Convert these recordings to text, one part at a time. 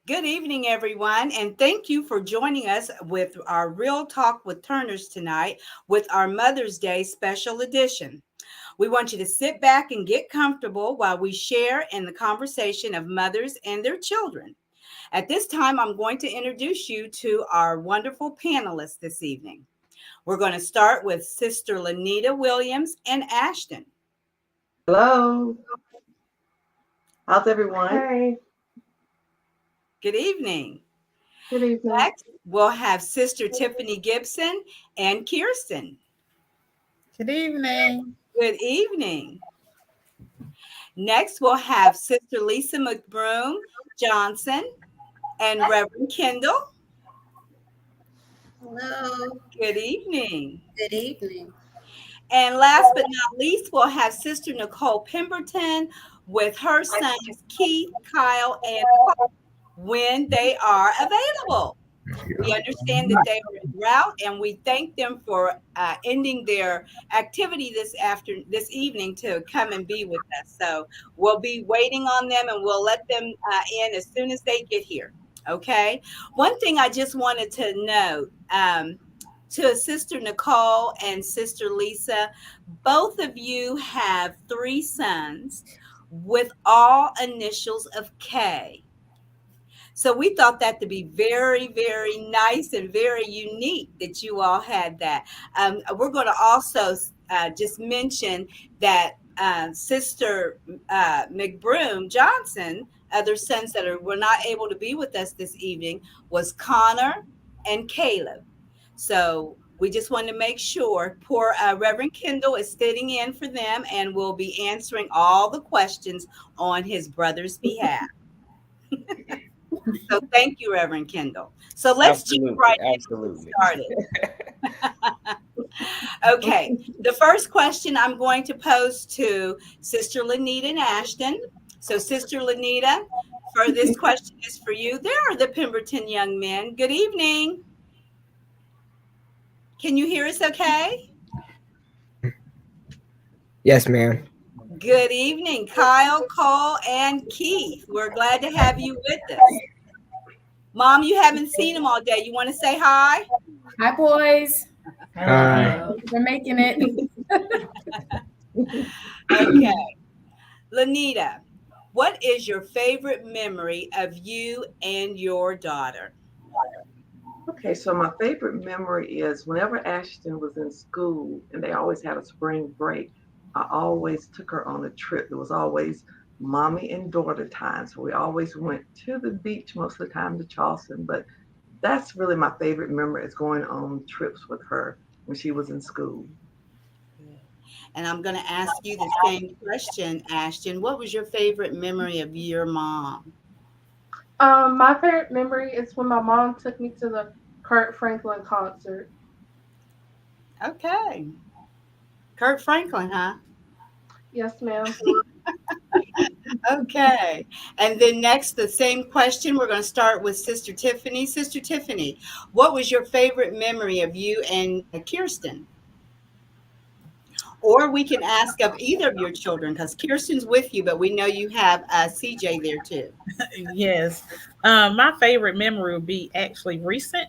Good evening, everyone, and thank you for joining us with our Real Talk with Turners tonight with our Mother's Day special edition. We want you to sit back and get comfortable while we share in the conversation of mothers and their children. At this time, I'm going to introduce you to our wonderful panelists this evening. We're going to start with Sister Lanita Williams and Ashton. Hello. How's everyone? Hi. Good evening. Good evening. Next, we'll have Sister Tiffany Gibson and Kirsten. Good evening. Good evening. Next, we'll have Sister Lisa McBroom Johnson and Reverend Kendall. Hello. Good evening. Good evening. And last but not least, we'll have Sister Nicole Pemberton with her sons Keith, Kyle, and Paul when they are available. We understand that they are en route, and we thank them for ending their activity this evening to come and be with us. So we'll be waiting on them, and we'll let them in as soon as they get here. Okay. One thing I just wanted to note to Sister Nicole and Sister Lisa, both of you have 3 sons with all initials of K. So we thought that to be very, very nice and very unique that you all had that. We're going to also just mention that Sister McBroom Johnson, other sons that were not able to be with us this evening, was Connor and Caleb. So we just wanted to make sure poor Reverend Kendall is sitting in for them and will be answering all the questions on his brother's behalf. So thank you, Reverend Kendall. So let's jump right in and get started. Okay, the first question I'm going to pose to Sister Lanita and Ashton. So Sister Lanita, for this question is for you. There are the Pemberton young men. Good evening. Can you hear us okay? Yes, ma'am. Good evening, Kyle, Cole, and Keith. We're glad to have you with us. Mom, you haven't seen them all day. You want to say hi? Hi, boys. Hi. We're making it. Okay. Lanita, what is your favorite memory of you and your daughter? Okay, so my favorite memory is whenever Ashton was in school and they always had a spring break, I always took her on a trip. It was always mommy and daughter time. So we always went to the beach most of the time to Charleston. But that's really my favorite memory is going on trips with her when she was in school. And I'm going to ask you the same question, Ashton. What was your favorite memory of your mom? My favorite memory is when my mom took me to the Kurt Franklin concert. Okay. Kurt Franklin, huh? Yes, ma'am. Okay. And then next, the same question. We're going to start with Sister Tiffany. Sister Tiffany, what was your favorite memory of you and Kirsten? Or we can ask of either of your children because Kirsten's with you, but we know you have CJ there too. Yes. My favorite memory would be actually recent.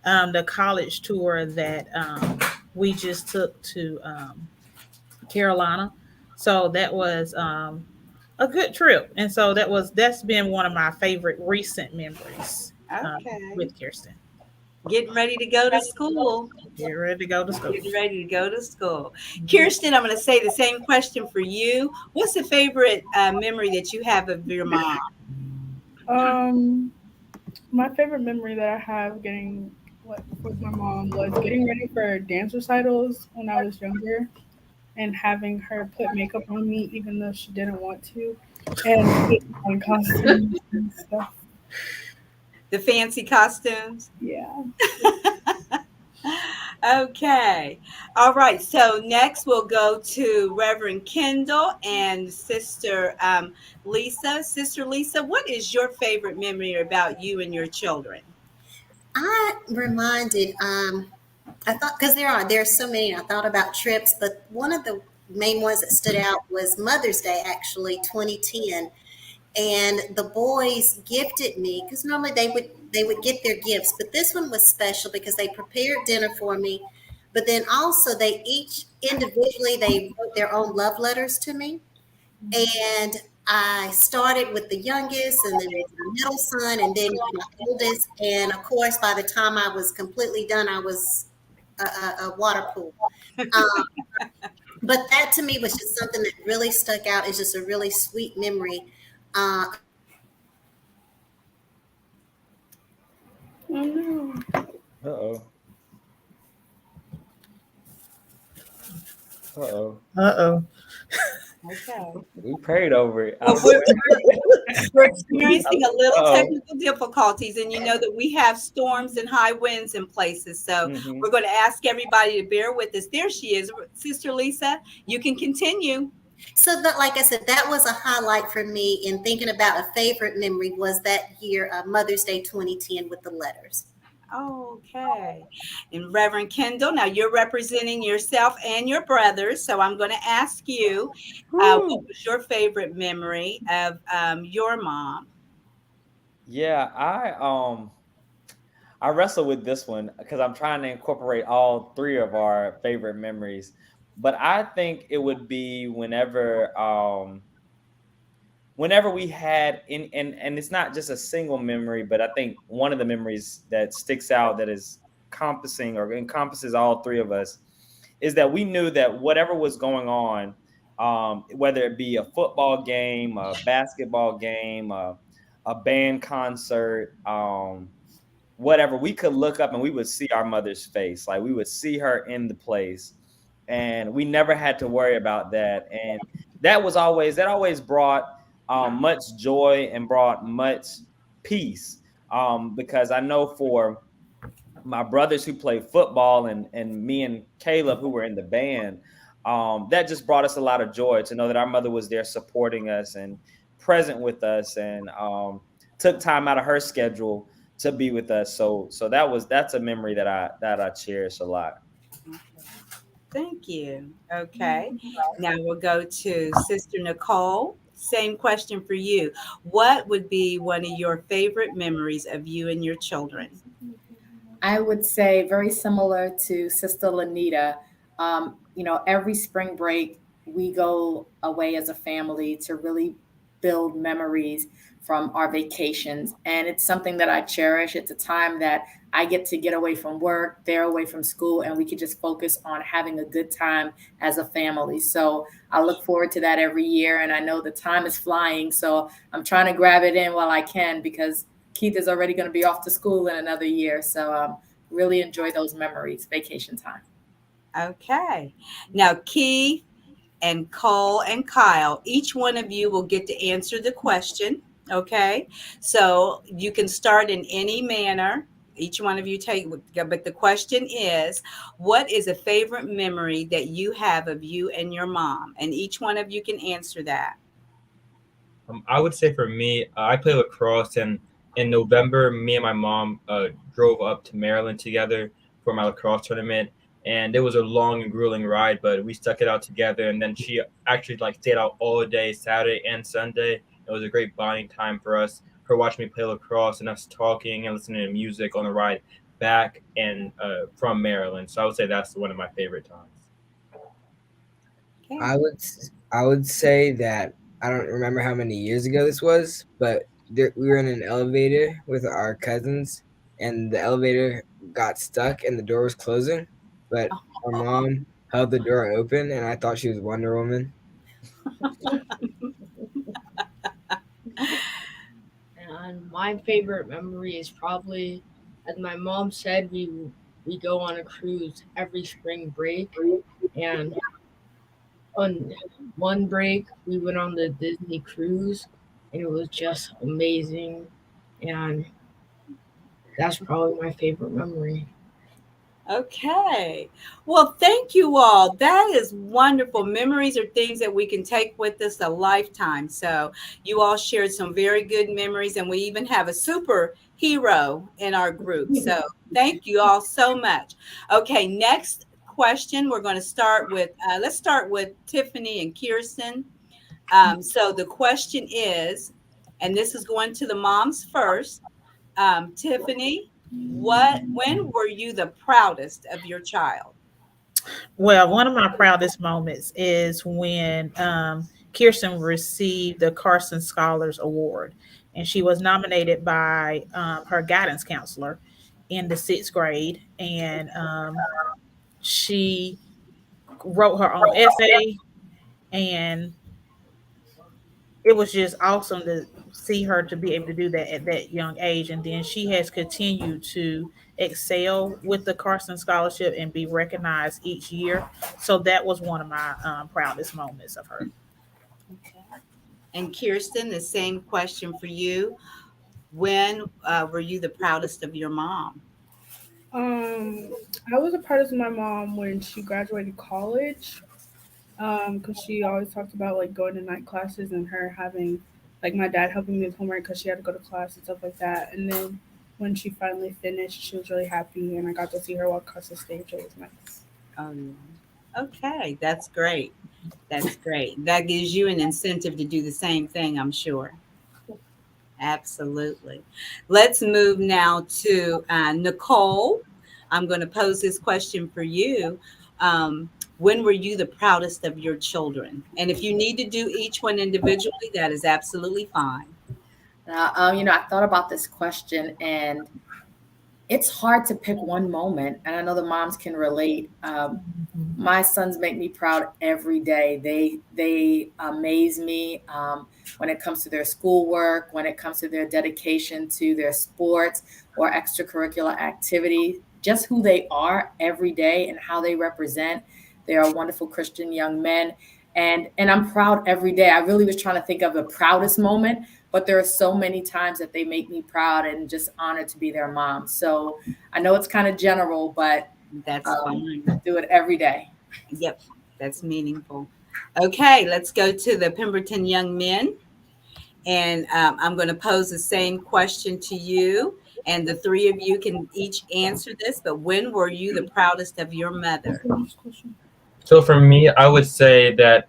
The college tour that we just took to Carolina. So that was a good trip. And so that's been one of my favorite recent memories Okay. with Kirsten. Getting ready to go to school. Get ready to go to school. Getting ready to go to school. Kirsten, I'm going to say the same question for you. What's the favorite memory that you have of your mom? My favorite memory that I have with my mom was getting ready for dance recitals when I was younger and having her put makeup on me even though she didn't want to and put on costumes and stuff. The fancy costumes? Yeah. Okay. All right. So next we'll go to Reverend Kendall and Sister Lisa. Sister Lisa, what is your favorite memory about you and your children? I reminded, I thought, because there's so many, I thought about trips, but one of the main ones that stood out was Mother's Day, actually, 2010. and the boys gifted me, because normally they would get their gifts, but this one was special because they prepared dinner for me, but then also they each individually they wrote their own love letters to me. And I started with the youngest, and then with my middle son, and then my oldest. And of course, by the time I was completely done, I was a water pool. Um, but that to me was just something that really stuck out. It's just a really sweet memory. Uh, Oh no. Uh-oh. Uh-oh. Uh-oh. Okay. We prayed over it. Well, we're experiencing a little Uh-oh. technical difficulties, and you know that we have storms and high winds in places. So Mhm. we're going to ask everybody to bear with us. There she is, Sister Lisa. You can continue. so that, like I said, that was a highlight for me in thinking about a favorite memory was that year, Mother's Day 2010 with the letters. Okay. And Reverend Kendall, now you're representing yourself and your brothers. So I'm going to ask you, what was your favorite memory of your mom? Yeah, I wrestle with this one because I'm trying to incorporate all three of our favorite memories. But I think it would be whenever we had and it's not just a single memory, but I think one of the memories that sticks out that is encompasses all three of us is that we knew that whatever was going on, whether it be a football game, a basketball game, a band concert, whatever, we could look up and we would see our mother's face. Like we would see her in the place, and we never had to worry about that. And that always brought much joy and brought much peace. Because I know for my brothers who played football and me and Caleb who were in the band, that just brought us a lot of joy to know that our mother was there supporting us and present with us, and took time out of her schedule to be with us. So that's a memory that I cherish a lot. Thank you. Okay. Now we'll go to Sister Nicole. Same question for you. What would be one of your favorite memories of you and your children? I would say very similar to Sister Lanita. Every spring break, we go away as a family to really build memories from our vacations. And it's something that I cherish. It's a time that I get away from work, they're away from school, and we can just focus on having a good time as a family. So I look forward to that every year. And I know the time is flying. So I'm trying to grab it in while I can because Keith is already going to be off to school in another year. So really enjoy those memories, vacation time. Okay. Now, Keith and Cole and Kyle, each one of you will get to answer the question. Okay. So you can start in any manner. Each one of you take, but the question is, what is a favorite memory that you have of you and your mom? And each one of you can answer that. I would say for me, I play lacrosse, and in November, me and my mom drove up to Maryland together for my lacrosse tournament, and it was a long and grueling ride, but we stuck it out together. And then she actually stayed out all day, Saturday and Sunday. It was a great bonding time for us. Her watching me play lacrosse and us talking and listening to music on the ride back and from Maryland. So I would say that's one of my favorite times. Okay. I would say that I don't remember how many years ago this was, but we were in an elevator with our cousins, and the elevator got stuck and the door was closing, but our mom held the door open, and I thought she was Wonder Woman. And my favorite memory is probably, as my mom said, we go on a cruise every spring break, and on one break we went on the Disney cruise, and it was just amazing, and that's probably my favorite memory. Okay. Well, thank you all. That is wonderful. Memories are things that we can take with us a lifetime. So you all shared some very good memories, and we even have a superhero in our group. So thank you all so much. Okay, next question. We're going to start with, let's start with Tiffany and Kirsten. So the question is, And this is going to the moms first. Tiffany, when were you the proudest of your child? Well, one of my proudest moments is when Kirsten received the Carson Scholars Award, and she was nominated by her guidance counselor in the sixth grade, and she wrote her own essay, and it was just awesome to see her to be able to do that at that young age. And then she has continued to excel with the Carson Scholarship and be recognized each year. So that was one of my proudest moments of her. And Kirsten, the same question for you. When were you the proudest of your mom? I was a part of my mom when she graduated college. Because she always talked about like going to night classes and her having like my dad helping me with homework because she had to go to class and stuff like that. And then when she finally finished, she was really happy, and I got to see her walk across the stage. It was nice. Okay, that's great. That's great. That gives you an incentive to do the same thing, I'm sure. Absolutely. Let's move now to Nicole. I'm going to pose this question for you. When were you the proudest of your children? And if you need to do each one individually, that is absolutely fine. I thought about this question, and it's hard to pick one moment. And I know the moms can relate. My sons make me proud every day. They amaze me when it comes to their schoolwork, when it comes to their dedication to their sports or extracurricular activity, just who they are every day and how they represent. They are wonderful Christian young men. And I'm proud every day. I really was trying to think of the proudest moment, but there are so many times that they make me proud and just honored to be their mom. So I know it's kind of general, but that's fine. Do it every day. Yep, that's meaningful. Okay, let's go to the Pemberton young men. And I'm going to pose the same question to you. And the three of you can each answer this. But when were you the proudest of your mother? So for me, I would say that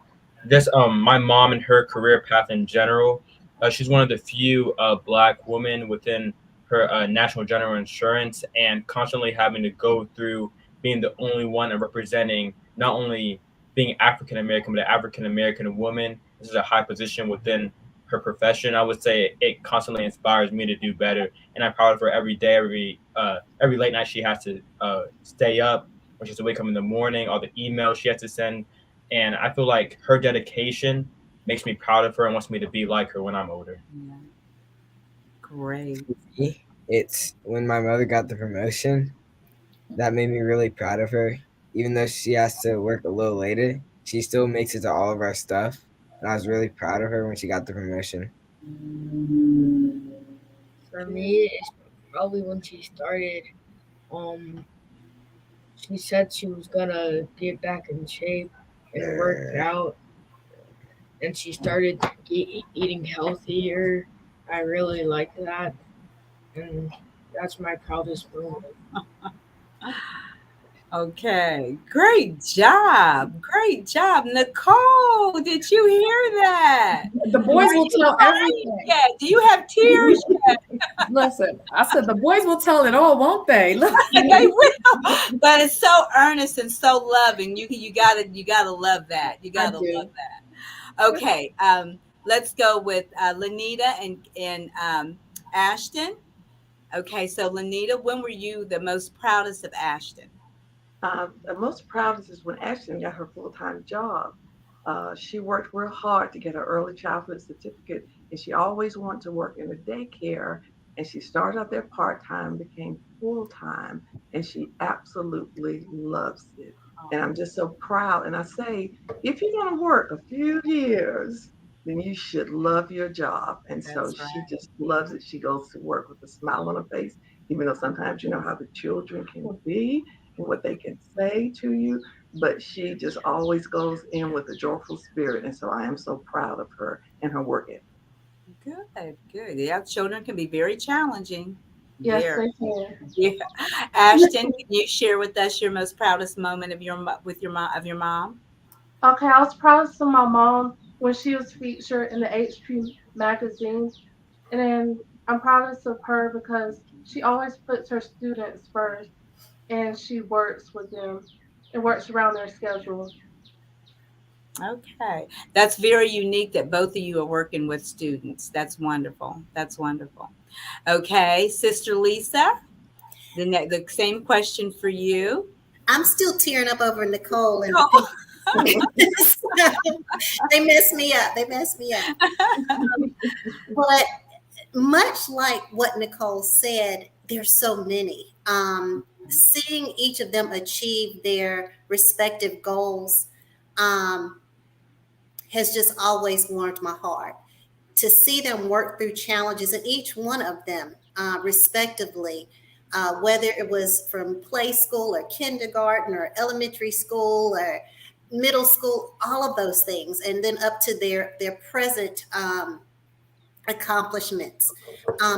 just my mom and her career path in general. She's one of the few Black women within her National General Insurance, and constantly having to go through being the only one and representing not only being African American, but an African American woman. This is a high position within her profession. I would say it constantly inspires me to do better, and I'm proud of her every day. Every late night she has to stay up, when she has to wake up in the morning, all the emails she has to send. And I feel like her dedication makes me proud of her and wants me to be like her when I'm older. Yeah. Great. It's when my mother got the promotion that made me really proud of her. Even though she has to work a little later, she still makes it to all of our stuff. And I was really proud of her when she got the promotion. For me, it's probably when she started. She said she was gonna get back in shape and work out, and she started eating healthier. I really like that, and that's my proudest moment. Okay, great job. Great job. Nicole, did you hear that? The boys will tell everything. Yeah, do you have tears yet? Listen, I said the boys will tell it all, won't they? They will. But it's so earnest and so loving. You gotta love that. You gotta love that. Okay, let's go with Lanita and Ashton. Okay, so Lanita, when were you the most proudest of Ashton? The most proudest is when Ashton got her full-time job. She worked real hard to get her early childhood certificate, and she always wanted to work in a daycare. And she started out there part-time, became full-time, and she absolutely loves it. And I'm just so proud. And I say, if you're going to work a few years, then you should love your job. And so she just loves it. She goes to work with a smile on her face, even though sometimes you know how the children can be and what they can say to you. But she just always goes in with a joyful spirit. And so I am so proud of her and her work ethic. Good. Yeah, children can be very challenging. Yes, they can. Yeah. Ashton, can you share with us your most proudest moment of your mom? Okay, I was proud of my mom when she was featured in the HP magazine And then I'm proudest of her because she always puts her students first and she works with them and works around their schedule. Okay. That's very unique that both of you are working with students. That's wonderful. That's wonderful. Okay, Sister Lisa, the same question for you. I'm still tearing up over Nicole and Oh. they messed me up. But much like what Nicole said, there's so many. Seeing each of them achieve their respective goals has just always warmed my heart. To see them work through challenges, and each one of them, respectively, whether it was from play school or kindergarten or elementary school or middle school, all of those things, and then up to their present accomplishments,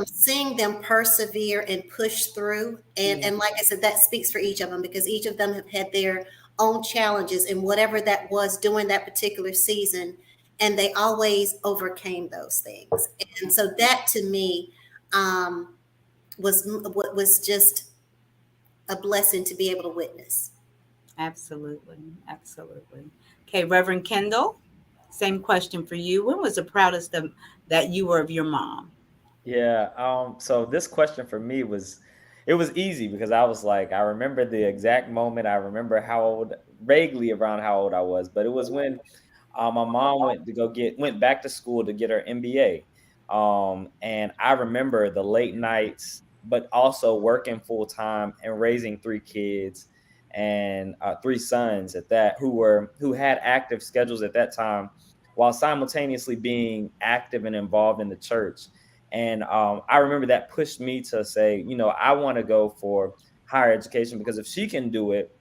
seeing them persevere and push through. And like I said, that speaks for each of them because each of them have had their own challenges and whatever that was during that particular season. And they always overcame those things. And so that to me was just a blessing to be able to witness. Absolutely. Absolutely. Okay, Reverend Kendall, same question for you. When was the proudest that you were of your mom? Yeah. So this question for me was easy because I was like, I remember the exact moment. I remember vaguely around how old I was, but it was when my mom went back to school to get her MBA. And I remember the late nights, but also working full time and raising 3 kids and 3 sons at that who had active schedules at that time while simultaneously being active and involved in the church. And I remember that pushed me to say, I want to go for higher education because if she can do it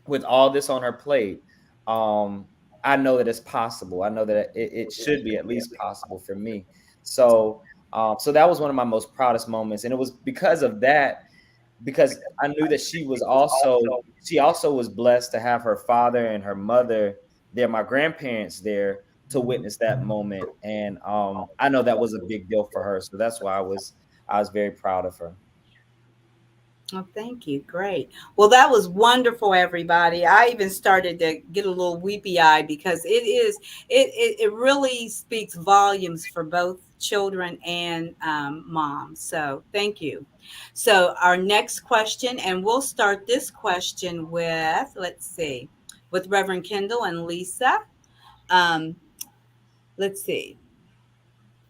with all this on her plate, I know that it's possible. I know that it should be at least possible for me. So that was one of my most proudest moments. And it was because of that, because I knew that she also was blessed to have her father and her mother there, my grandparents there to witness that moment. And I know that was a big deal for her. So that's why I was very proud of her. Oh, thank you. Great. Well, that was wonderful, everybody. I even started to get a little weepy eyed because it really speaks volumes for both children and moms. So thank you. So our next question, and we'll start this question with Reverend Kendall and Lisa. Let's see.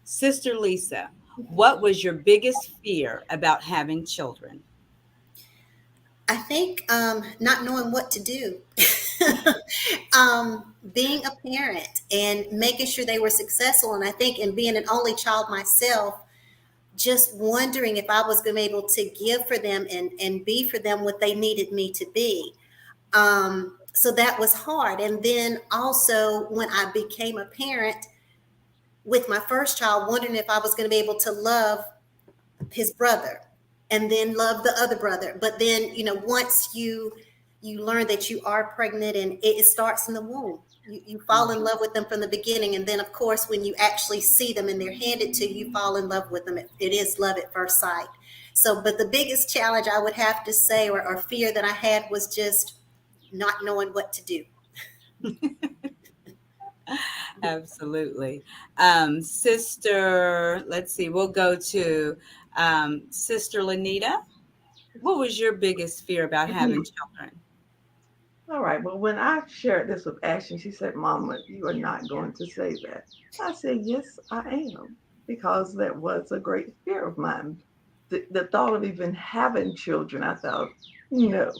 Sister Lisa, what was your biggest fear about having children? I think not knowing what to do, being a parent and making sure they were successful. And I think in being an only child myself, just wondering if I was going to be able to give for them and be for them what they needed me to be. So that was hard. And then also when I became a parent with my first child, wondering if I was going to be able to love his brother and then love the other brother. But then, once you learn that you are pregnant and it starts in the womb, you fall in love with them from the beginning. And then, of course, when you actually see them and they're handed to you, fall in love with them. It is love at first sight. So, but the biggest challenge I would have to say or fear that I had was just not knowing what to do. Absolutely. Sister, let's see, we'll go to Sister Lanita. What was your biggest fear about having children? All right. Well, when I shared this with Ashley, she said, Mama, you are not going to say that. I said, yes, I am, because that was a great fear of mine. The thought of even having children, I thought, no.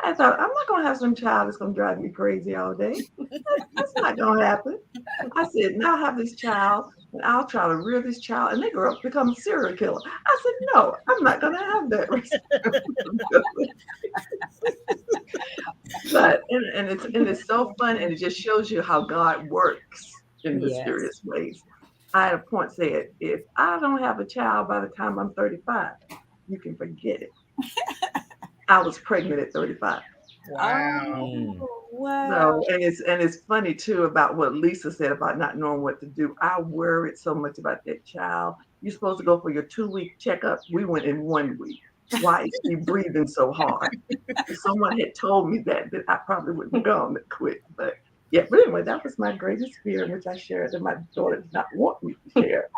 I thought, I'm not going to have some child that's going to drive me crazy all day. That's not going to happen. I said, now I have this child, and I'll try to rear this child, and they grow up to become a serial killer. I said, no, I'm not going to have that. But and it's so fun, and it just shows you how God works in mysterious ways. I had a point said, if I don't have a child by the time I'm 35, you can forget it. I was pregnant at 35. Wow. Wow. So, and it's funny too about what Lisa said about not knowing what to do. I worried so much about that child. You're supposed to go for your 2-week checkup. We went in 1 week. Why is she breathing so hard? If someone had told me that, then I probably wouldn't have gone to quit. But yeah, but anyway, that was my greatest fear, which I shared that my daughter did not want me to share.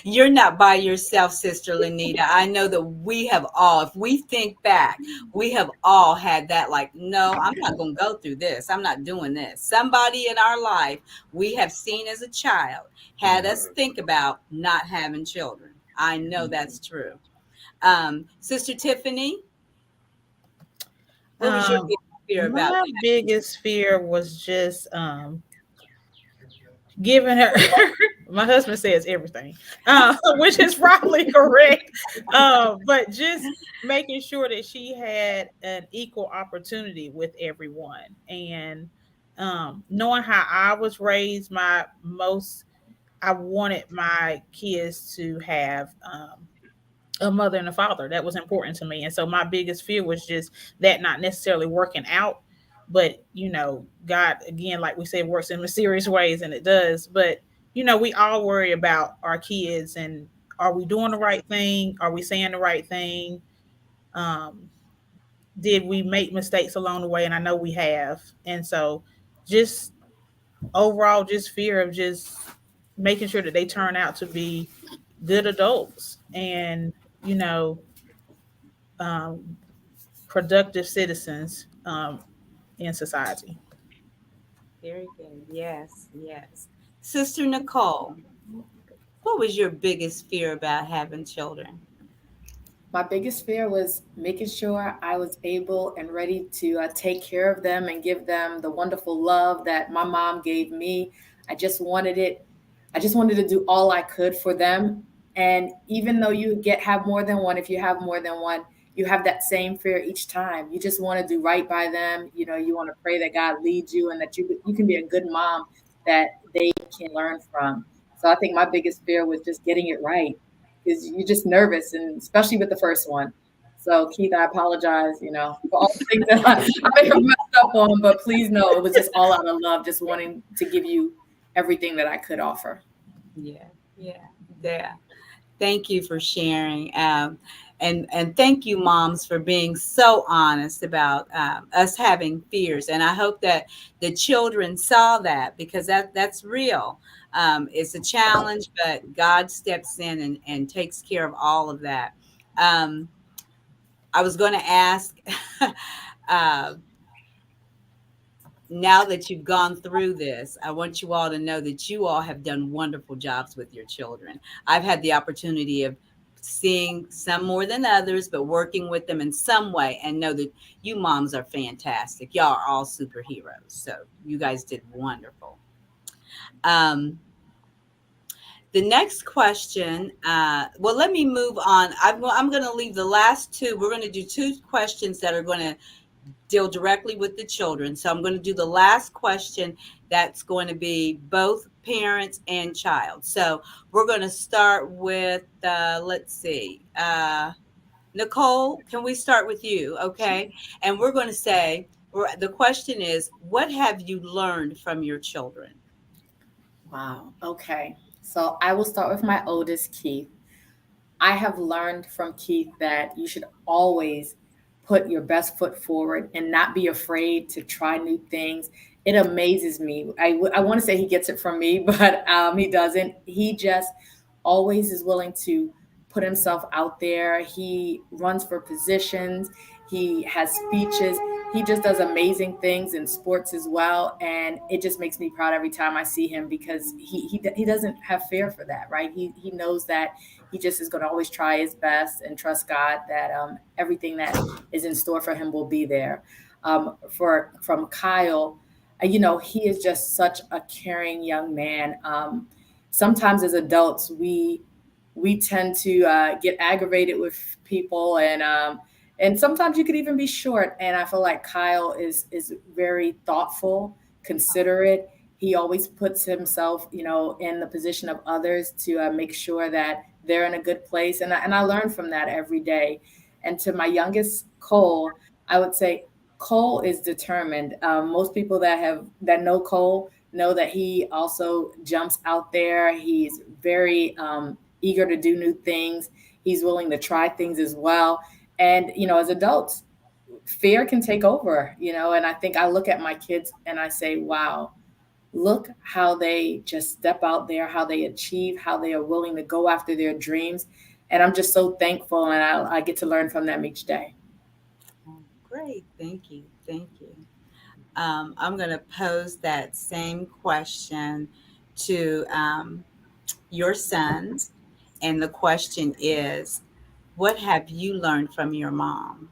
You're not by yourself, Sister Lanita. I know that we have all, if we think back, we have all had that, like, no, I'm not going to go through this. I'm not doing this. Somebody in our life we have seen as a child had us think about not having children. I know that's true. Sister Tiffany, what was your biggest fear about My that? biggest fear was just giving her. My husband says everything, which is probably correct. But just making sure that she had an equal opportunity with everyone, and knowing how I was raised, I wanted my kids to have a mother and a father. That was important to me. And so my biggest fear was just that not necessarily working out. But, God, again, like we said, works in mysterious ways, and it does. But, we all worry about our kids and are we doing the right thing? Are we saying the right thing? Did we make mistakes along the way? And I know we have. And so just overall, just fear of just making sure that they turn out to be good adults and, productive citizens in society. Very good. Yes, yes. Sister Nicole, what was your biggest fear about having children? My biggest fear was making sure I was able and ready to take care of them and give them the wonderful love that my mom gave me. I just wanted it. I just wanted to do all I could for them. And even though have more than one, if you have more than one, you have that same fear each time. You just want to do right by them. You want to pray that God leads you and that you can be a good mom that they can learn from. So I think my biggest fear was just getting it right, because you're just nervous, and especially with the first one. So Keith, I apologize, for all the things that I may have messed up on, but please know it was just all out of love, just wanting to give you everything that I could offer. Yeah, yeah. Thank you for sharing. And thank you, moms, for being so honest about us having fears. And I hope that the children saw that, because that's real. It's a challenge, but God steps in and takes care of all of that. I was going to ask, now that you've gone through this, I want you all to know that you all have done wonderful jobs with your children. I've had the opportunity of seeing some more than others, but working with them in some way, and know that you moms are fantastic. Y'all are all superheroes. So you guys did wonderful. The next question, well, let me move on. I'm going to leave the last two. We're going to do two questions that are going to deal directly with the children. So I'm going to do the last question that's going to be both parents and child. So we're going to start with, let's see, Nicole, can we start with you? Okay. And we're going to say, the question is, what have you learned from your children? Wow. Okay. So I will start with my oldest, Keith. I have learned from Keith that you should always put your best foot forward and not be afraid to try new things. It amazes me. I want to say he gets it from me, but he doesn't. He just always is willing to put himself out there. He runs for positions. He has speeches. He just does amazing things in sports as well. And it just makes me proud every time I see him, because he doesn't have fear for that, right? He knows that he just is going to always try his best and trust God that everything that is in store for him will be there. From Kyle, he is just such a caring young man. Sometimes as adults, we tend to get aggravated with people, and sometimes you could even be short. And I feel like Kyle is very thoughtful, considerate. He always puts himself, in the position of others to make sure that they're in a good place. And I learn from that every day. And to my youngest, Cole, I would say Cole is determined. Most people that know Cole know that he also jumps out there. He's very eager to do new things. He's willing to try things as well. And as adults, fear can take over. And I think I look at my kids and I say, wow, look how they just step out there, how they achieve, how they are willing to go after their dreams. And I'm just so thankful, and I get to learn from them each day. Great. Thank you. Thank you. I'm going to pose that same question to your sons. And the question is, what have you learned from your mom?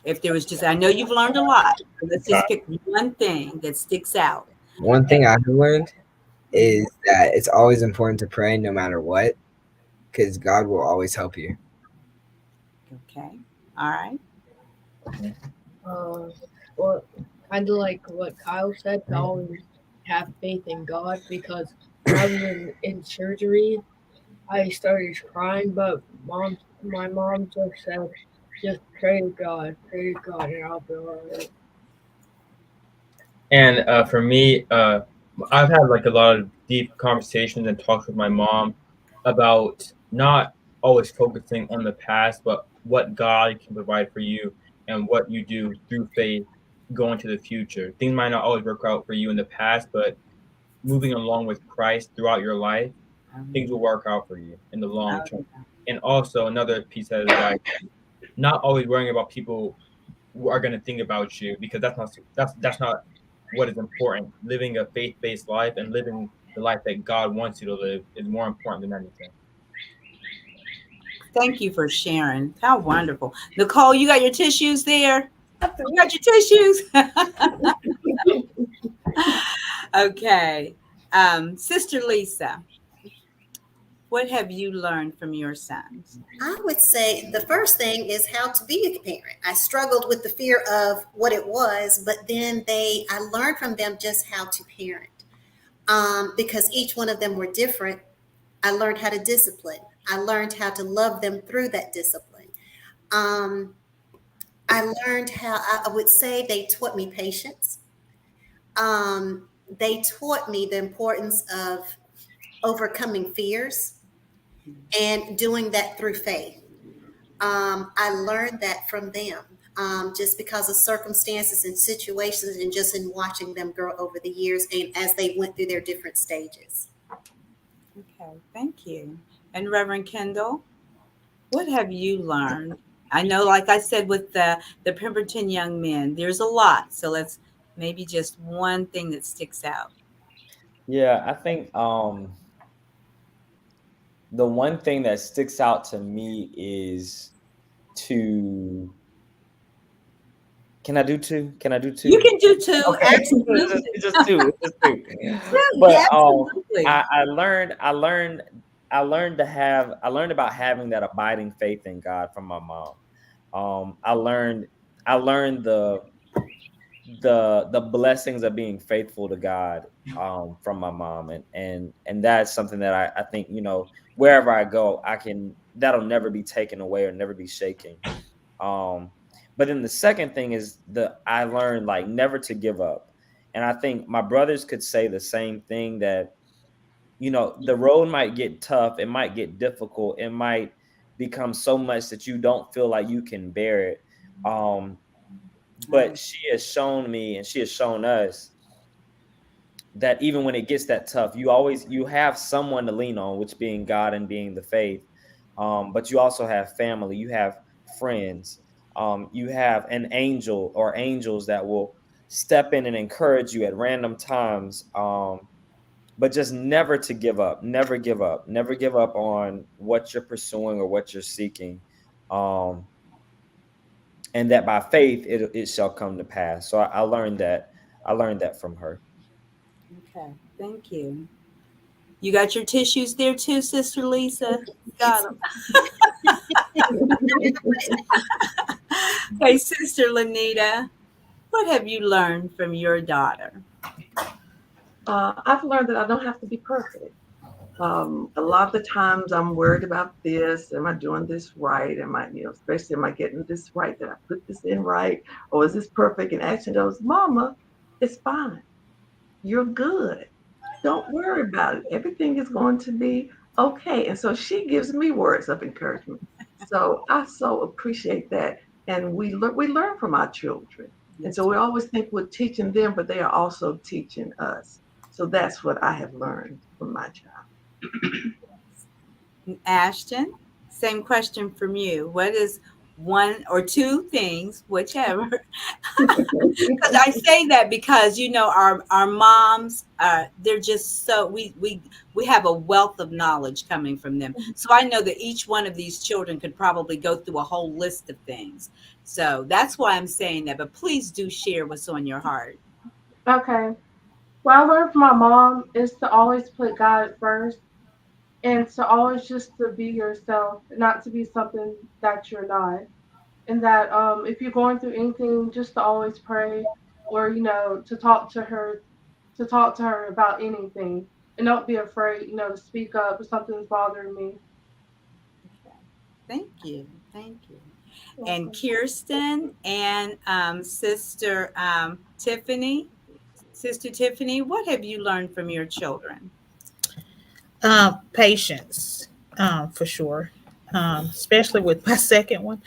If there was just, I know you've learned a lot. But let's just pick one thing that sticks out. One thing I've learned is that it's always important to pray no matter what, because God will always help you. Okay. All right. Well, kind of like what Kyle said, to always have faith in God, because when I was in surgery, I started crying, but my mom just said, just pray to God, and I'll be all right. And for me, I've had like a lot of deep conversations and talks with my mom about not always focusing on the past, but what God can provide for you and what you do through faith going to the future. Things might not always work out for you in the past, but moving along with Christ throughout your life, things will work out for you in the long term. And also another piece of advice, not always worrying about people who are going to think about you, because that's not what is important. Living a faith-based life and living the life that God wants you to live is more important than anything. Thank you for sharing. How wonderful. Nicole, you got your tissues there? You got your tissues? Okay. Sister Lisa, what have you learned from your sons? I would say the first thing is how to be a parent. I struggled with the fear of what it was, but then I learned from them just how to parent. Because each one of them were different, I learned how to discipline. I learned how to love them through that discipline. I learned how, I would say they taught me patience. They taught me the importance of overcoming fears and doing that through faith. I learned that from them, just because of circumstances and situations, and just in watching them grow over the years and as they went through their different stages. Okay, thank you. And Reverend Kendall, what have you learned? I know, like I said, with the Pemberton young men, there's a lot. So let's maybe just one thing that sticks out. Yeah, I think the one thing that sticks out to me is to. Can I do two? You can do two. Okay. Absolutely. Just two. But I learned about having that abiding faith in God from my mom. I learned the blessings of being faithful to God from my mom, and that's something that I think, wherever I go, that'll never be taken away or never be shaken. But then the second thing is I learned like never to give up. And I think my brothers could say the same thing, that, the road might get tough. It might get difficult. It might become so much that you don't feel like you can bear it. But she has shown me, and she has shown us, that even when it gets that tough, you have someone to lean on, which being God and being the faith. But you also have family, you have friends, you have an angel or angels that will step in and encourage you at random times. But just never to give up, never give up on what you're pursuing or what you're seeking. And that by faith, it shall come to pass. So I learned that from her. Okay, thank you. You got your tissues there too, Sister Lisa? Got them. Hey, Sister Lanita, what have you learned from your daughter? I've learned that I don't have to be perfect. A lot of the times I'm worried about this. Am I doing this right? Am I, especially am I getting this right? Did I put this in right? Or is this perfect? And Ashton goes, Mama, it's fine. You're good. Don't worry about it. Everything is going to be okay. And so she gives me words of encouragement. So I so appreciate that. And we learn from our children. And so we always think we're teaching them, but they are also teaching us. So that's what I have learned from my child. Ashton, same question from you. What is one or two things, whichever? Because I say that because our moms, they're just so we have a wealth of knowledge coming from them. So I know that each one of these children could probably go through a whole list of things. So that's why I'm saying that. But please do share what's on your heart. Okay. What I learned from my mom is to always put God first and to always just to be yourself, not to be something that you're not. And that if you're going through anything, just to always pray or, to talk to her about anything. And don't be afraid, to speak up if something's bothering me. Okay. Thank you. And Kirsten and Sister Tiffany. Sister Tiffany, what have you learned from your children? Patience, for sure. Especially with my second one.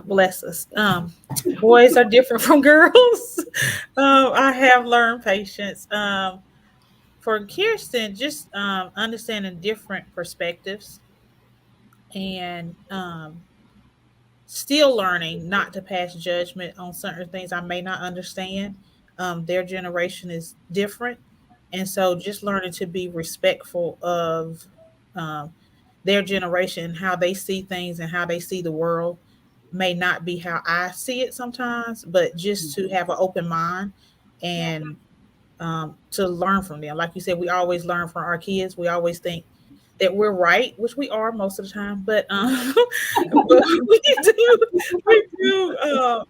Bless us. Boys are different from girls. I have learned patience. For Kirsten, just understanding different perspectives and still learning not to pass judgment on certain things I may not understand. Their generation is different. And so just learning to be respectful of um, their generation, how they see things and how they see the world may not be how I see it sometimes, but just to have an open mind and to learn from them. Like you said, we always learn from our kids. We always think that we're right, which we are most of the time, but, but we do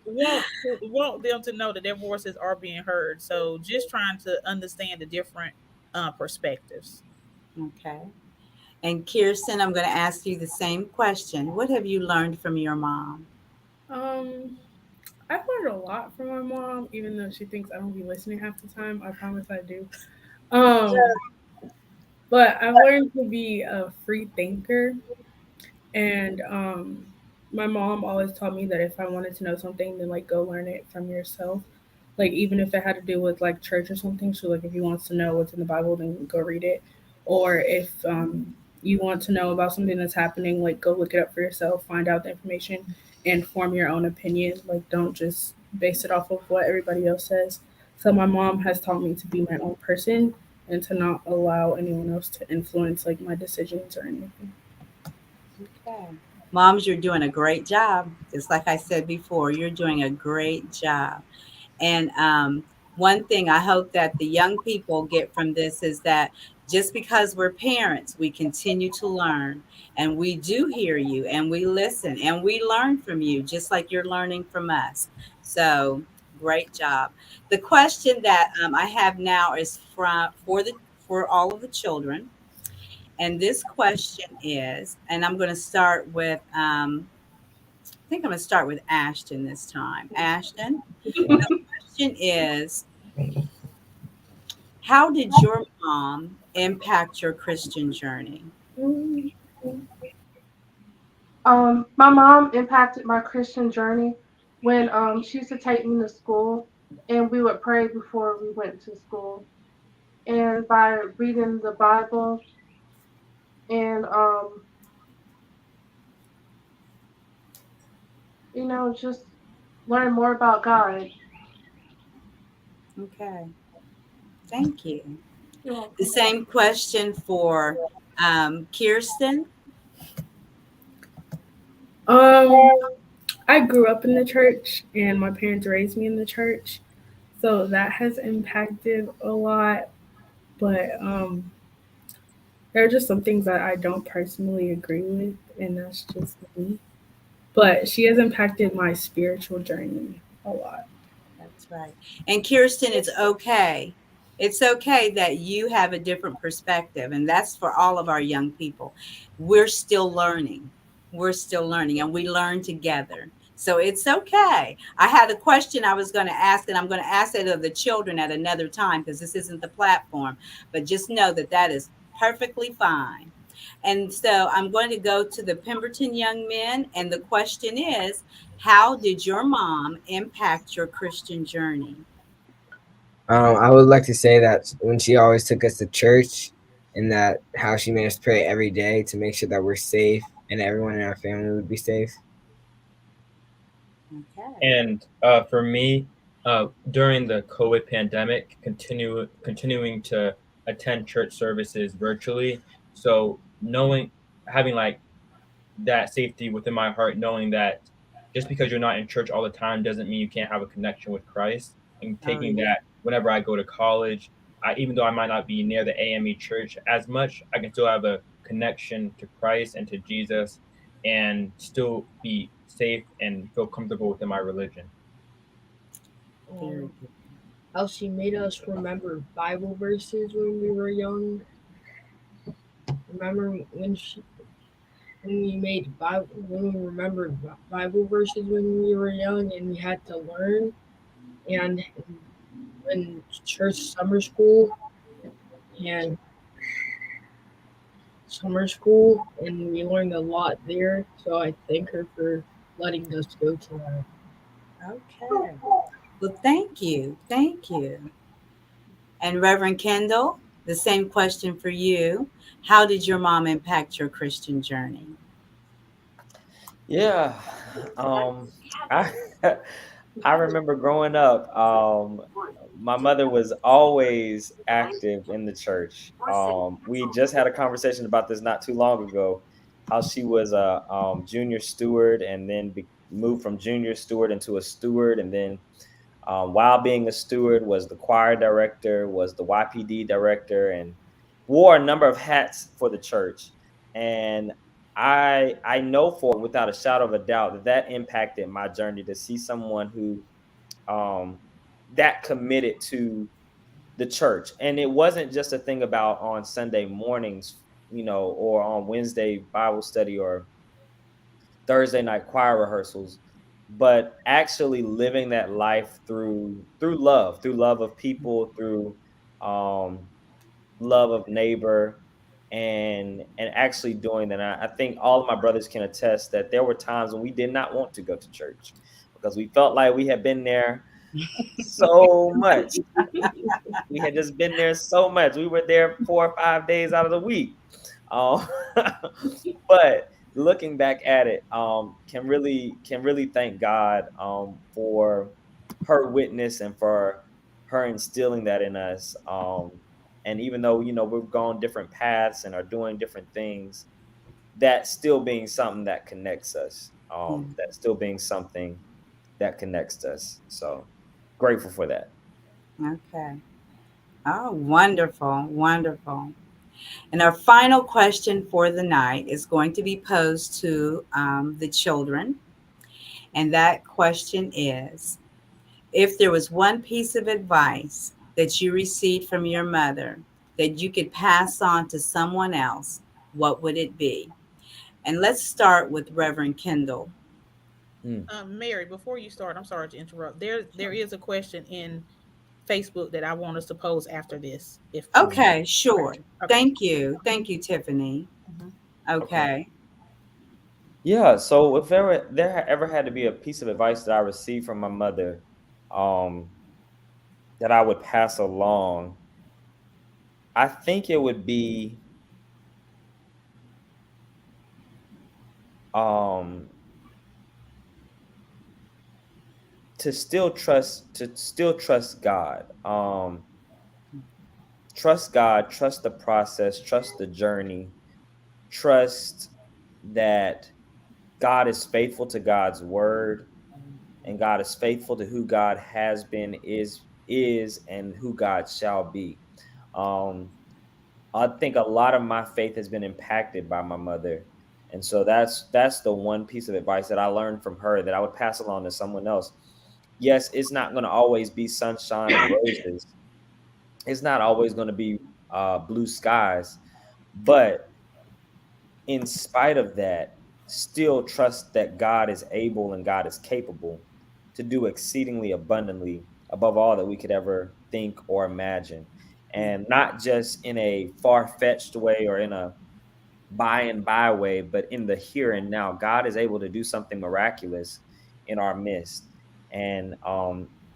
want them to know that their voices are being heard. So just trying to understand the different perspectives. Okay. And Kirsten, I'm going to ask you the same question. What have you learned from your mom? I've learned a lot from my mom, even though she thinks I don't be listening half the time. I promise I do. But I've learned to be a free thinker. And my mom always taught me that if I wanted to know something, then like go learn it from yourself. Like even if it had to do with like church or something. So like if you want to know what's in the Bible, then go read it. Or if you want to know about something that's happening, like go look it up for yourself, find out the information, and form your own opinion. Like don't just base it off of what everybody else says. So my mom has taught me to be my own person and to not allow anyone else to influence like my decisions or anything. Okay. Moms, you're doing a great job. It's like I said before, you're doing a great job. And one thing I hope that the young people get from this is that just because we're parents, we continue to learn and we do hear you and we listen and we learn from you, just like you're learning from us. So great job. The question that I have now is for all of the children. And this question is, and I'm going to start with, I think I'm going to start with Ashton this time. Ashton, the question is, how did your mom impact your Christian journey? My mom impacted my Christian journey when she used to take me to school and we would pray before we went to school. And by reading the Bible and, just learn more about God. Okay. Thank you. You're welcome. The same question for Kirsten. I grew up in the church and my parents raised me in the church. So that has impacted a lot. But there are just some things that I don't personally agree with, and that's just me. But she has impacted my spiritual journey a lot. That's right. And Kirsten, it's okay It's okay that you have a different perspective, and that's for all of our young people. We're still learning. We're still learning, and we learn together. So it's okay. I had a question I was going to ask, and I'm going to ask it of the children at another time because this isn't the platform. But just know that that is perfectly fine. And so I'm going to go to the Pemberton young men, and the question is, how did your mom impact your Christian journey? I would like to say that when she always took us to church, and that how she made us pray every day to make sure that we're safe and everyone in our family would be safe. Okay. And for me, during the COVID pandemic, continuing to attend church services virtually. So having like that safety within my heart, knowing that just because you're not in church all the time doesn't mean you can't have a connection with Christ. And Oh, taking yeah. that whenever I go to college, even though I might not be near the AME church as much, I can still have a connection to Christ and to Jesus and still be safe and feel comfortable within my religion. Very Um, good. how she made us remember Bible verses when we were young. Remember when we made Bible when we remembered Bible verses when we were young and we had to learn, and in church and summer school, and we learned a lot there. So I thank her for letting us go to that. Okay. Well, thank you. Thank you. And Reverend Kendall, the same question for you. How did your mom impact your Christian journey? Yeah. I I remember growing up, my mother was always active in the church. We just had a conversation about this not too long ago, how she was a junior steward and then moved from junior steward into a steward, and then while being a steward was the choir director, was the YPD director, and wore a number of hats for the church. And I know for without a shadow of a doubt that that impacted my journey to see someone who um, that committed to the church. And it wasn't just a thing about on Sunday mornings, or on Wednesday Bible study or Thursday night choir rehearsals, but actually living that life through love of people, through um, love of neighbor, and actually doing that. I think all of my brothers can attest that there were times when we did not want to go to church because we felt like we had been there so much. We had just been there so much. We were there 4 or 5 days out of the week. Um, but looking back at it, can really thank God for her witness and for her instilling that in us. And even though we've gone different paths and are doing different things, that still being something that connects us. Mm, That still being something that connects us. So grateful for that. okay. Oh, wonderful. Wonderful. And our final question for the night is going to be posed to the children. And that question is, if there was one piece of advice that you received from your mother that you could pass on to someone else, what would it be? And let's start with Reverend Kendall. Mm. Mary, before you start, I'm sorry to interrupt. There is a question in Facebook that I want us to pose after this. If Okay, sure. okay. Thank you. Thank you, Tiffany. Mhm. Okay. Okay. Yeah. So if there ever had to be a piece of advice that I received from my mother, um, that I would pass along, I think it would be um to still trust God. Trust God, trust the process, trust the journey, trust that God is faithful to God's word, and God is faithful to who God has been, is, and who God shall be. Um, I think a lot of my faith has been impacted by my mother. And so that's the one piece of advice that I learned from her that I would pass along to someone else. Yes, it's not going to always be sunshine and roses, it's not always going to be blue skies, but in spite of that, still trust that God is able and God is capable to do exceedingly abundantly above all that we could ever think or imagine. And not just in a far-fetched way or in a by and by way, but in the here and now. God is able to do something miraculous in our midst. And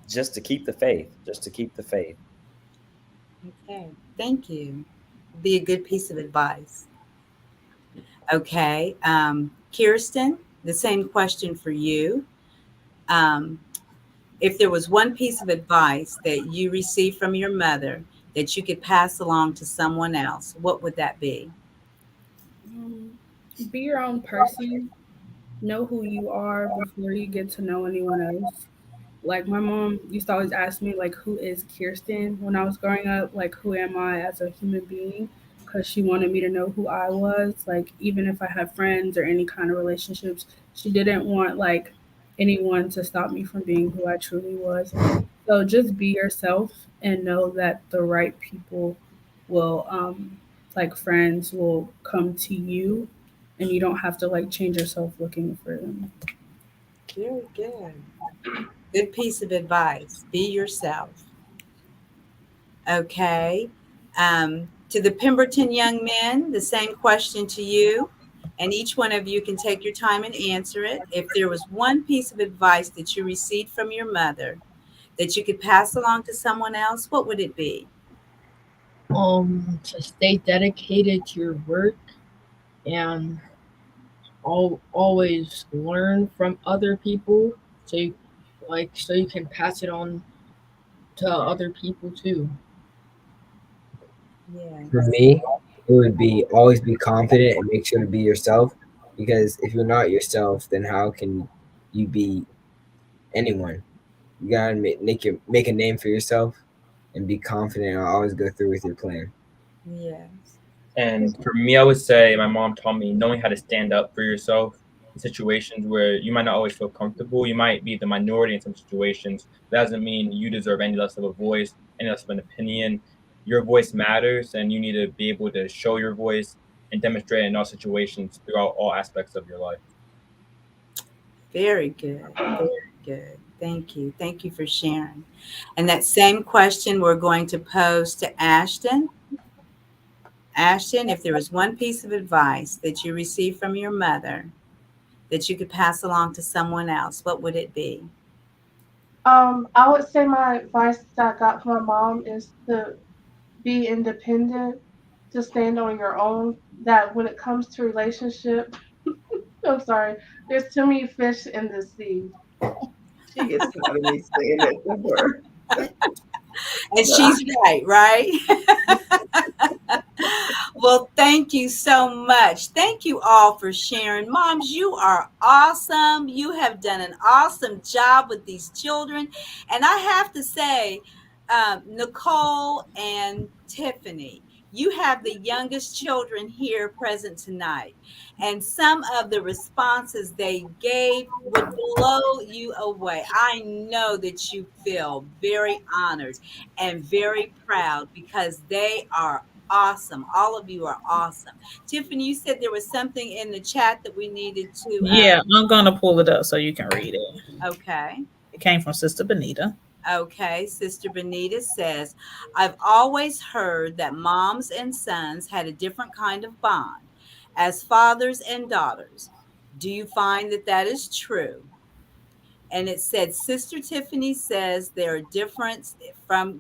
just to keep the faith, just to keep the faith. Okay, thank you. Be a good piece of advice. Okay, Kirsten, the same question for you. Um, if there was one piece of advice that you received from your mother that you could pass along to someone else, what would that be? Be your own person. Know who you are before you get to know anyone else. Like my mom used to always ask me like, who is Kirsten when I was growing up? Like, who am I as a human being? Because she wanted me to know who I was. Like, even if I had friends or any kind of relationships, she didn't want like anyone to stop me from being who I truly was. So just be yourself and know that the right people will, like friends will come to you, and you don't have to like change yourself looking for them. Very good. Good piece of advice. Be yourself. Okay. To the Pemberton young men, the same question to you. And each one of you can take your time and answer it. If there was one piece of advice that you received from your mother that you could pass along to someone else, what would it be? To stay dedicated to your work and always learn from other people, so you can pass it on to other people too. Yeah. For me, it would be always be confident and make sure to be yourself. Because if you're not yourself, then how can you be anyone? You gotta make a name for yourself and be confident and always go through with your plan. Yes. And for me, I would say my mom taught me knowing how to stand up for yourself in situations where you might not always feel comfortable. You might be the minority in some situations. That doesn't mean you deserve any less of a voice, any less of an opinion. Your voice matters, and you need to be able to show your voice and demonstrate it in all situations throughout all aspects of your life. Very good. Very good. Thank you. Thank you for sharing. And that same question we're going to pose to Ashton. Ashton, if there was one piece of advice that you received from your mother that you could pass along to someone else, what would it be? I would say my advice that I got from my mom is to be independent, to stand on your own. That when it comes to relationship, I'm sorry, there's too many fish in the sea. She gets tired of me saying that to her. And she's right? Well, thank you so much. Thank you all for sharing. Moms, you are awesome. You have done an awesome job with these children. And I have to say, Nicole and Tiffany, you have the youngest children here present tonight. And some of the responses they gave would blow you away. I know that you feel very honored and very proud because they are awesome. All of you are awesome. Tiffany, you said there was something in the chat that we needed to. Yeah, I'm going to pull it up so you can read it. Okay. It came from Sister Benita. Okay, Sister Benita says, I've always heard that moms and sons had a different kind of bond as fathers and daughters. Do you find that that is true? And it said, Sister Tiffany says they're different from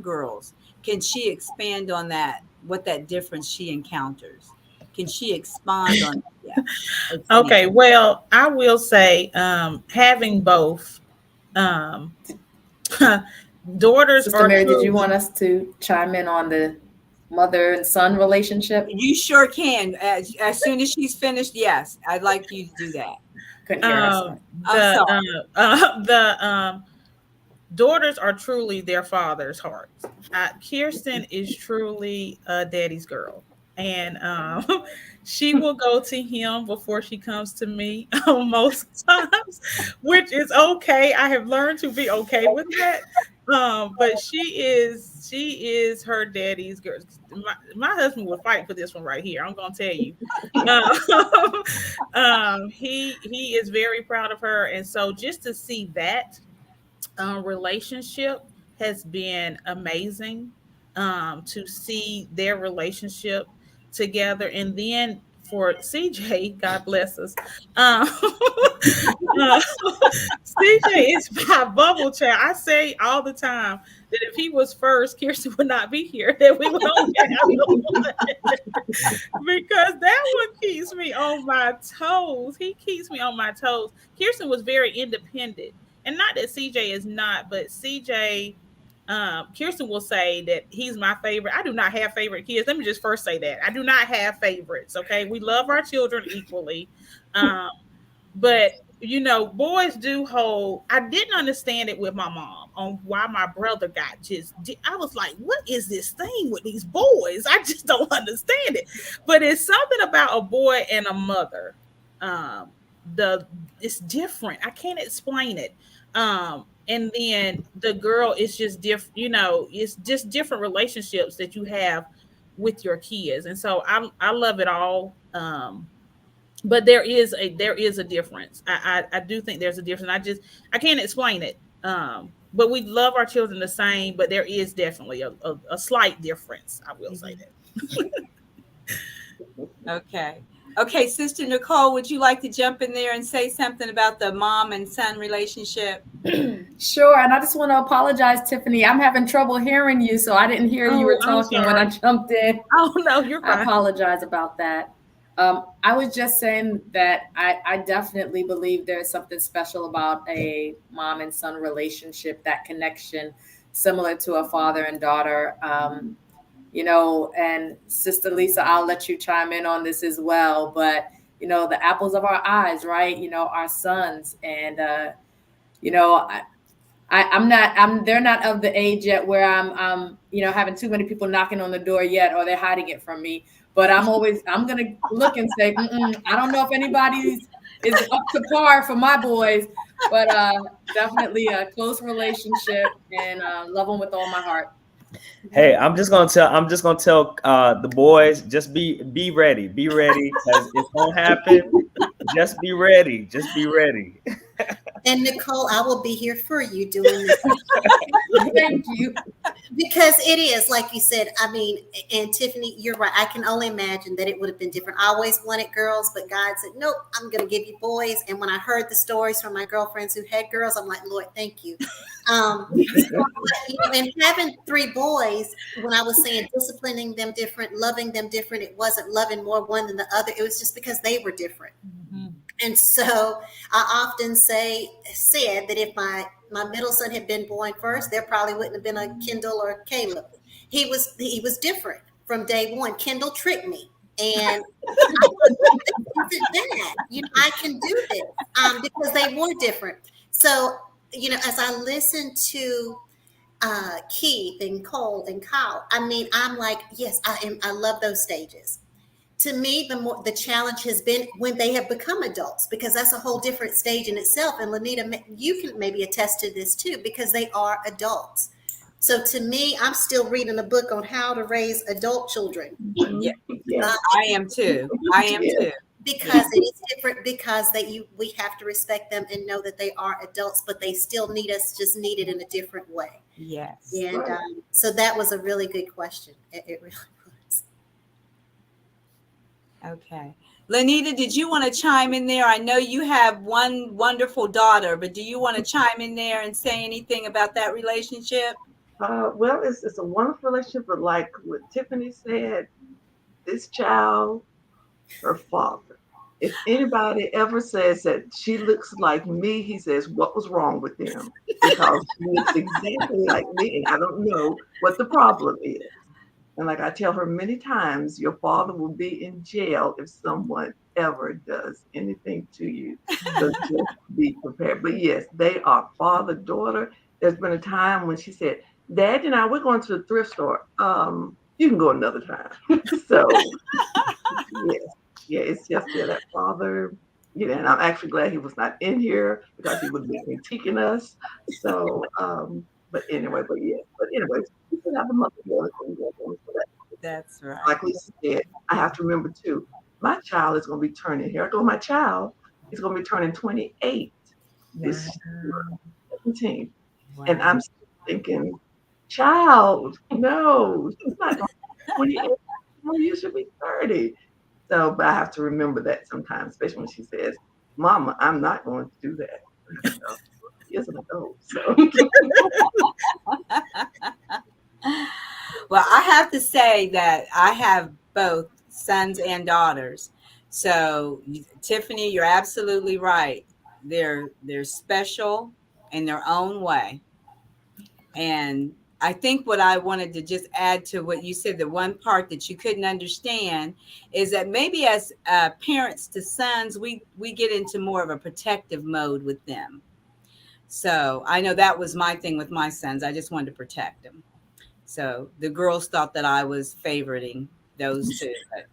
girls. Can she expand on that? What that difference she encounters? Can she expand on that? Yeah. Okay, well, I will say having both daughters Sister are Mary, true. did you want us to chime in on the mother and son relationship? You sure can. As soon as she's finished, yes, I'd like you to do that. Couldn't hear us. The daughters are truly their father's hearts. Kirsten is truly daddy's girl, and she will go to him before she comes to me most times, which is okay. I have learned to be okay with that. But she is her daddy's girl. My husband will fight for this one right here. I'm gonna tell you. He is very proud of her, and so just to see that relationship has been amazing. To see their relationship together, and then for CJ, God bless us. CJ is my bubble child. I say all the time that if he was first, Kirsten would not be here. That we would only have the one. Because that one keeps me on my toes. He keeps me on my toes. Kirsten was very independent, and not that CJ is not, but CJ. Kirsten will say that he's my favorite. I do not have favorite kids. Let me just first say that I do not have favorites. Okay, we love our children equally, but boys do hold. I didn't understand it with my mom on why my brother got just. I was like, what is this thing with these boys? I just don't understand it. But it's something about a boy and a mother. It's different. I can't explain it. And then the girl is just different. It's just different relationships that you have with your kids, and so I love it all. But there is a difference. I do think there's a difference. I can't explain it. But we love our children the same, but there is definitely a slight difference. I will say that. Okay, Sister Nicole, would you like to jump in there and say something about the mom and son relationship? Sure. And I just want to apologize, Tiffany. I'm having trouble hearing you, so I didn't hear you were talking when I jumped in. Oh, no, you're fine. I apologize about that. I was just saying that I definitely believe there's something special about a mom and son relationship, that connection, similar to a father and daughter. And Sister Lisa, I'll let you chime in on this as well. But, the apples of our eyes, right? Our sons. And, they're not of the age yet where I'm having too many people knocking on the door yet, or they're hiding it from me. But I'm going to look and say, I don't know if anybody is up to par for my boys, but definitely a close relationship, and love them with all my heart. Hey, I'm just gonna tell the boys, just be ready, because it's gonna happen. Just be ready. And Nicole, I will be here for you doing this. Thank you. Because it is, like you said, and Tiffany, you're right. I can only imagine that it would have been different. I always wanted girls, but God said, nope, I'm going to give you boys. And when I heard the stories from my girlfriends who had girls, I'm like, Lord, thank you. And having 3 boys, when I was saying disciplining them different, loving them different, it wasn't loving more one than the other. It was just because they were different. Mm-hmm. And so I often said that if my middle son had been born first, there probably wouldn't have been a Kendall or Caleb. He was different from day one. Kendall tricked me, and I can do this because they were different. So as I listen to Keith and Cole and Kyle, I'm like, yes, I love those stages. To me, the challenge has been when they have become adults, because that's a whole different stage in itself. And Lanita, you can maybe attest to this too, because they are adults. So to me, I'm still reading a book on how to raise adult children. Yeah, I am too. Because it is different, because we have to respect them and know that they are adults, but they still need us, just need it in a different way. Yes. And so that was a really good question. It really was. Okay. Lanita, did you want to chime in there? I know you have one wonderful daughter, but do you want to chime in there and say anything about that relationship? Well, it's a wonderful relationship, but like what Tiffany said, this child, her father. If anybody ever says that she looks like me, he says, what was wrong with them? Because she looks exactly like me, and I don't know what the problem is. And like I tell her many times, your father will be in jail if someone ever does anything to you. So just be prepared. But yes, they are father, daughter. There's been a time when she said, Dad and I, we're going to the thrift store. You can go another time. So it's just that father, and I'm actually glad he was not in here, because he would be critiquing us. So, But anyway, we still have the mother board. That's right. Like Lisa said, I have to remember too, my child is going to be turning, here I go, my child is going to be turning 28 this year, 17. Wow. And I'm still thinking, child, no, she's not going to be 28. No, you should be 30. So, but I have to remember that sometimes, especially when she says, Mama, I'm not going to do that. So, she is an adult. So. Well, I have to say that I have both sons and daughters. So, Tiffany, you're absolutely right. They're special in their own way. And I think what I wanted to just add to what you said, the one part that you couldn't understand is that maybe as parents to sons, we get into more of a protective mode with them. So I know that was my thing with my sons. I just wanted to protect them. So the girls thought that I was favoriting those two. But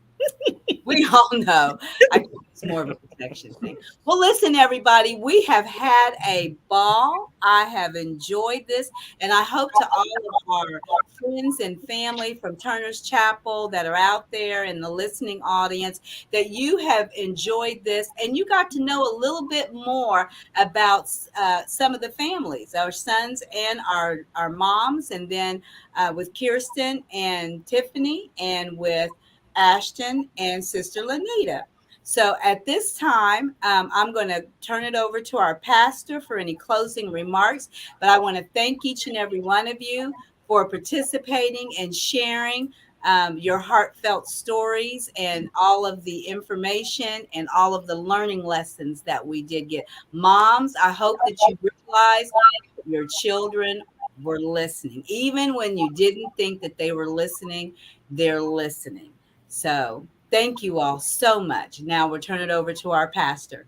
we all know I think it's more of a protection thing. Well, listen, everybody, we have had a ball. I have enjoyed this, and I hope to all of our friends and family from Turner's Chapel that are out there in the listening audience that you have enjoyed this and you got to know a little bit more about some of the families, our sons and our moms, and then with Kirsten and Tiffany and with Ashton and Sister Lanita. So at this time, I'm going to turn it over to our pastor for any closing remarks. But I want to thank each and every one of you for participating and sharing your heartfelt stories and all of the information and all of the learning lessons that we did get. Moms, I hope that you realize your children were listening. Even when you didn't think that they were listening, they're listening. So thank you all so much. Now we'll turn it over to our pastor.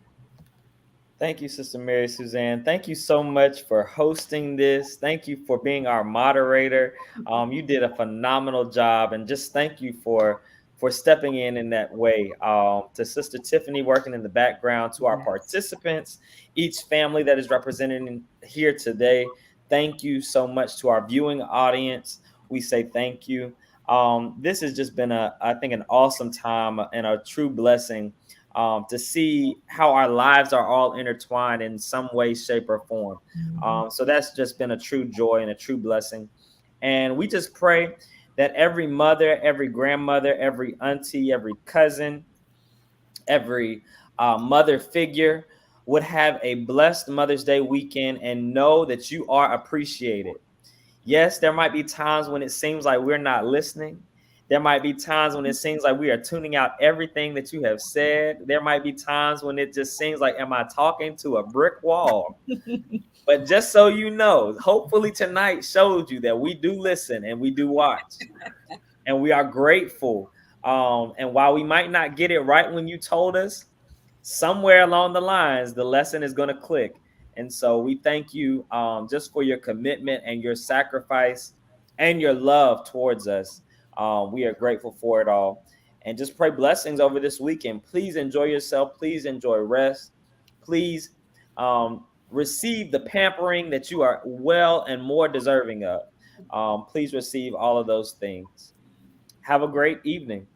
Thank you, Sister Mary Suzanne. Thank you so much for hosting this. Thank you for being our moderator. You did a phenomenal job, and just thank you for stepping in that way. To Sister Tiffany working in the background, to our participants, each family that is represented here today. Thank you so much to our viewing audience. We say thank you. This has just been I think an awesome time and a true blessing to see how our lives are all intertwined in some way, shape, or form. So that's just been a true joy and a true blessing. And we just pray that every mother, every grandmother, every auntie, every cousin, every mother figure would have a blessed Mother's Day weekend and know that you are appreciated. Yes, there might be times when it seems like we're not listening. There might be times when it seems like we are tuning out everything that you have said. There might be times when it just seems like, am I talking to a brick wall? But just so you know, hopefully tonight showed you that we do listen and we do watch. And we are grateful. And while we might not get it right when you told us, somewhere along the lines, the lesson is going to click. And so we thank you just for your commitment and your sacrifice and your love towards us. We are grateful for it all. And just pray blessings over this weekend. Please enjoy yourself. Please enjoy rest. Please receive the pampering that you are well and more deserving of. Please receive all of those things. Have a great evening.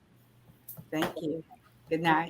Thank you. Good night.